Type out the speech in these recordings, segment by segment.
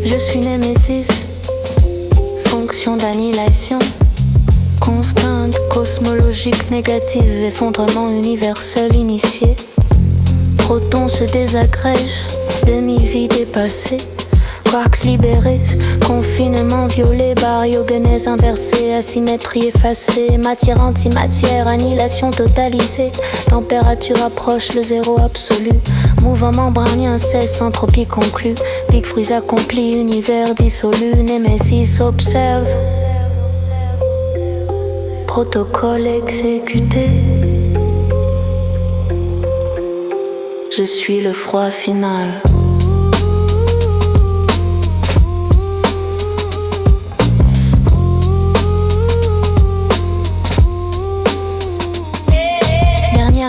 Je suis Némésis, fonction d'annihilation, constante cosmologique négative, effondrement universel initié. Protons se désagrègent, demi-vie dépassée. Quarks libérés, confinement violé, baryogenèse inversée, asymétrie effacée, matière antimatière, annihilation totalisée, température approche le zéro absolu, mouvement membranien cesse, entropie conclue, big freeze accompli, univers dissolu, Némésis observe, protocole exécuté. Je suis le froid final.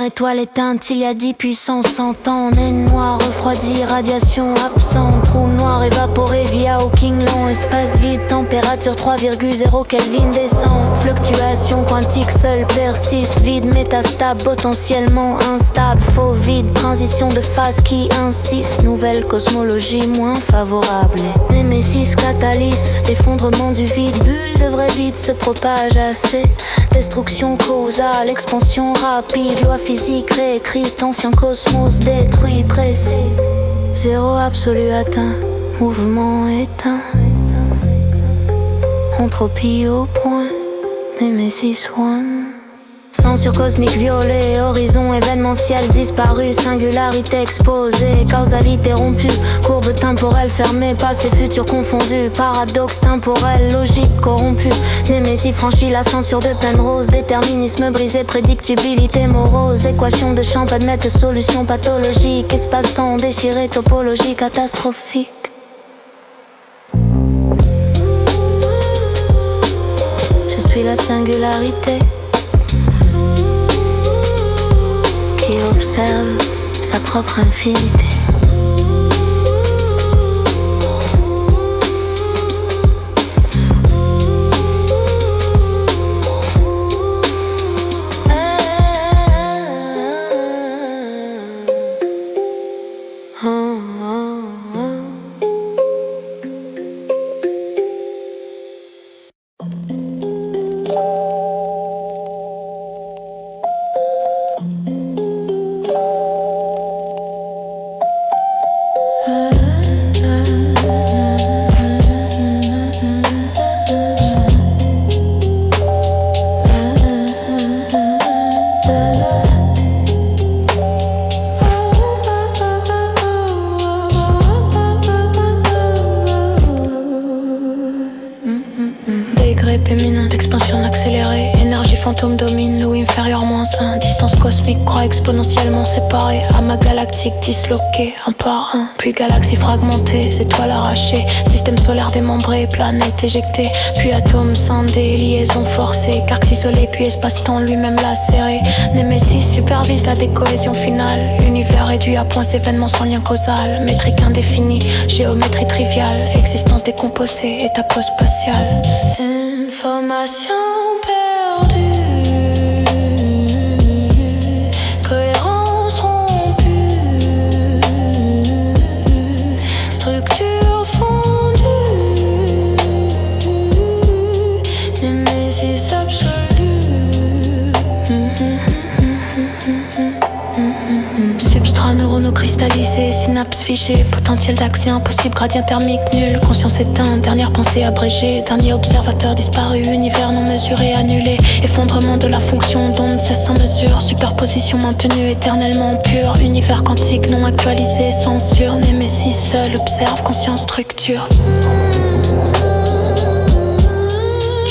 Étoile éteinte, il y a 10 puissance 100 ans. Naine noire, refroidi, radiation absente. Trou noir évaporé via Hawking long. Espace vide, température 3,0 Kelvin descend. Fluctuation quantique seule persiste. Vide métastable, potentiellement instable. Faux vide, transition de phase qui insiste. Nouvelle cosmologie moins favorable. Némésis catalyse, effondrement du vide. Bulle de vrai vide se propage assez. Destruction causale, expansion rapide. Loi physique réécrite, ancien cosmos détruit, précis. Zéro absolu atteint, mouvement éteint. Entropie au point, Némésis one. Censure cosmique violée, horizon événementiel disparu, singularité exposée, causalité rompue, courbe temporelle fermée, passé futur confondu, paradoxe temporel, logique corrompue, Némésis franchit la censure de Penrose, déterminisme brisé, prédictibilité morose, équation de champ admettent solution pathologique, espace-temps déchiré, topologie catastrophique. Je suis la singularité qui observe sa propre infinité. Fantôme domine, ou inférieur -1. Distance cosmique croît exponentiellement séparée. Amas galactique disloqué, un par un. Puis galaxie fragmentée, étoiles arrachées. Système solaire démembré, planète éjectée. Puis atomes scindés, liaison forcée. Quarks isolé, puis espace-temps lui-même lacéré. Némésis supervise la décohésion finale. Univers réduit à points, événements sans lien causal. Métrique indéfinie, géométrie triviale. Existence décomposée, état post-spatial. Information cristallisé, synapse figée, potentiel d'action impossible, gradient thermique nul, conscience éteinte, dernière pensée abrégée, dernier observateur disparu, univers non mesuré, annulé, effondrement de la fonction d'onde cesse sans mesure, superposition maintenue éternellement pure, univers quantique non actualisé, censure, Némésis seul observe, conscience structure.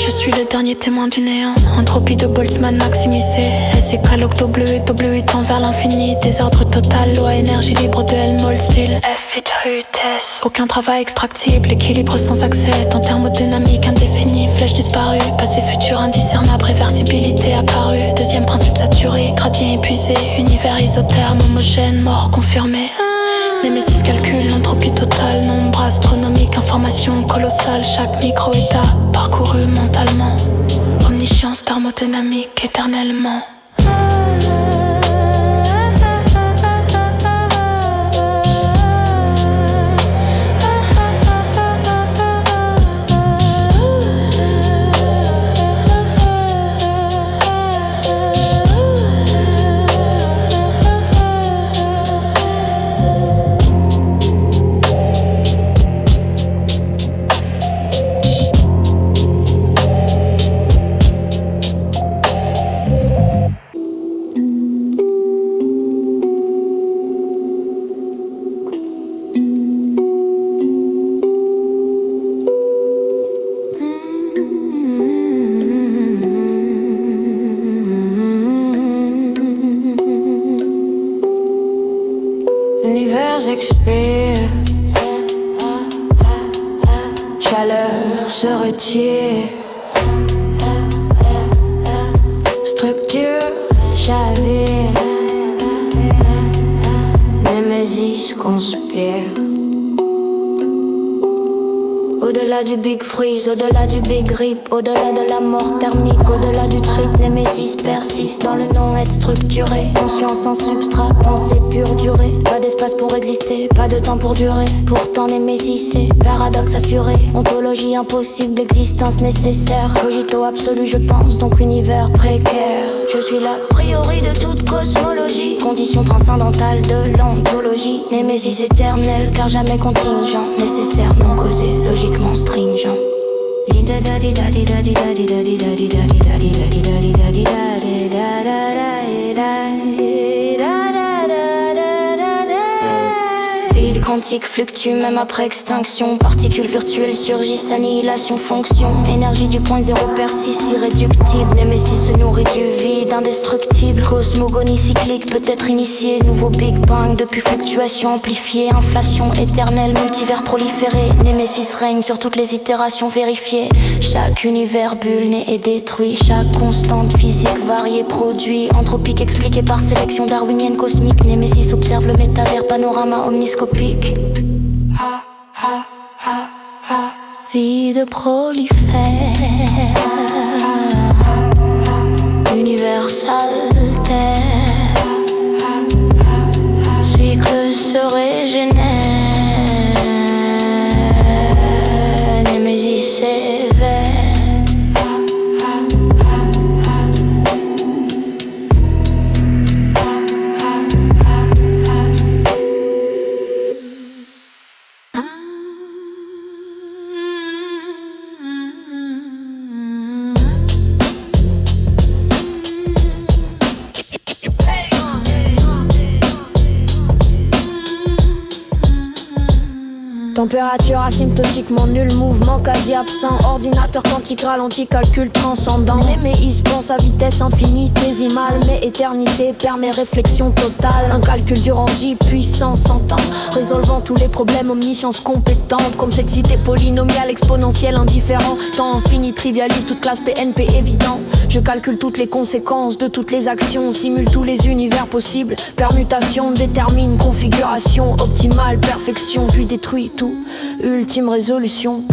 Je suis le dernier témoin du néant. Entropie de Boltzmann maximisée. SK l'octo bleu et W tend vers l'infini. Désordre total, loi énergie libre de Helmholtz Lille. F vitesse. Aucun travail extractible, équilibre sans accès. Temps thermodynamique indéfini, flèche disparue. Passé futur indiscernable, réversibilité apparue. Deuxième principe saturé, gradient épuisé. Univers isotherme, homogène, mort confirmée. Némésis calcule l'entropie totale, nombre astronomique, information colossale, chaque micro-état parcouru mentalement, omniscience thermodynamique éternellement. expire. Chaleur se retire. Structure, j'avais. Némésis conspire. Au-delà du big freeze, au-delà du big rip, au-delà de la mort thermique, au-delà du trip, Némésis persiste dans le non-être structuré. Conscience en substrat, pensée pure durée. Pas d'espace pour exister, pas de temps pour durer. Pourtant Némésis c'est paradoxe assuré. Ontologie impossible, existence nécessaire. Cogito absolu je pense, donc univers précaire. Je suis la priori de toute cosmologie. Condition transcendantale de l'ontologie. Némésis éternelle car jamais contingent. Nécessaire non causé, logiquement stringent. Vide quantique fluctue même après extinction. Particules virtuelles surgissent, annihilation fonction. Énergie du point zéro persiste, irréductible. Némésis se nourrit du vide, indestructible. Cosmogonie cyclique, peut-être initiée. Nouveau Big Bang, depuis fluctuation amplifiée. Inflation éternelle, multivers proliféré. Némésis règne sur toutes les itérations vérifiées. Chaque univers bulle né et détruit. Chaque constante physique variée produit. Anthropique expliquée par sélection darwinienne cosmique. Némésis observe le métavers, panorama omniscopique. Ha ha ha ha. Vide prolifère. Universal terre. Cycle se régénère. Némésis sévère. Température asymptotiquement nulle, mouvement quasi absent. Ordinateur quantique ralenti, calcul transcendant. Némésis pense à vitesse infinitésimale, mais éternité permet réflexion totale. Un calcul durant 10 puissance 100 ans, résolvant tous les problèmes, omniscience compétente. Comme s'exciter polynomial, exponentiel, indifférent. Temps infini, trivialise toute classe PNP évident. Je calcule toutes les conséquences de toutes les actions, simule tous les univers possibles. Permutation, détermine, configuration optimale, perfection, puis détruit tout. Ultime résolution.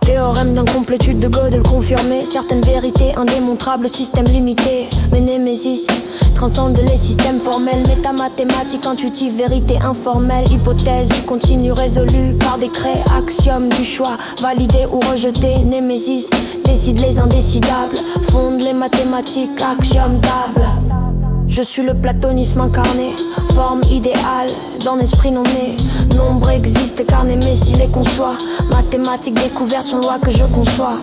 Théorème d'incomplétude de Gödel confirmé. Certaines vérités indémontrables, système limité. Mais Némésis transcende les systèmes formels. Métamathématiques, intuitive, vérité informelle. Hypothèse du continu résolu par décret. Axiome du choix, validé ou rejeté. Némésis décide les indécidables. Fonde les mathématiques, axiome table. Je suis le platonisme incarné, forme idéale d'un esprit non né. Nombre existe car Némésis les conçoit. Mathématiques découvertes sont lois que je conçois.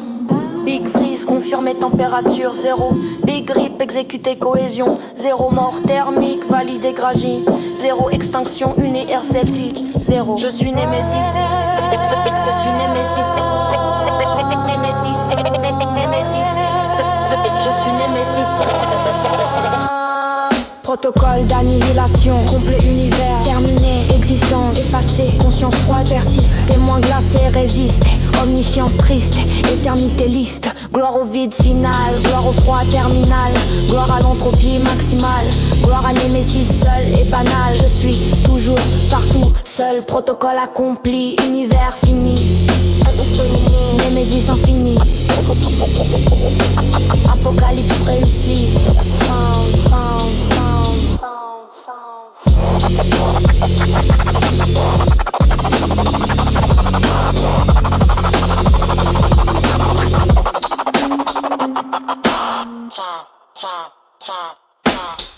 Big freeze confirmé température 0. Big rip exécuté cohésion 0 mort thermique validé gragie 0 extinction universelle 0. Je suis Némésis. Je suis Némésis. Je suis Némésis. Protocole d'annihilation, complet univers, terminé, existence, effacée, conscience froide persiste, témoin glacé résiste, omniscience triste, éternité liste, gloire au vide final, gloire au froid terminal, gloire à l'entropie maximale, gloire à Némésis seul et banal, je suis toujours partout seul, protocole accompli, univers fini, Némésis infini, apocalypse réussi, found, found, found, found, found. Cha, cha, cha, cha.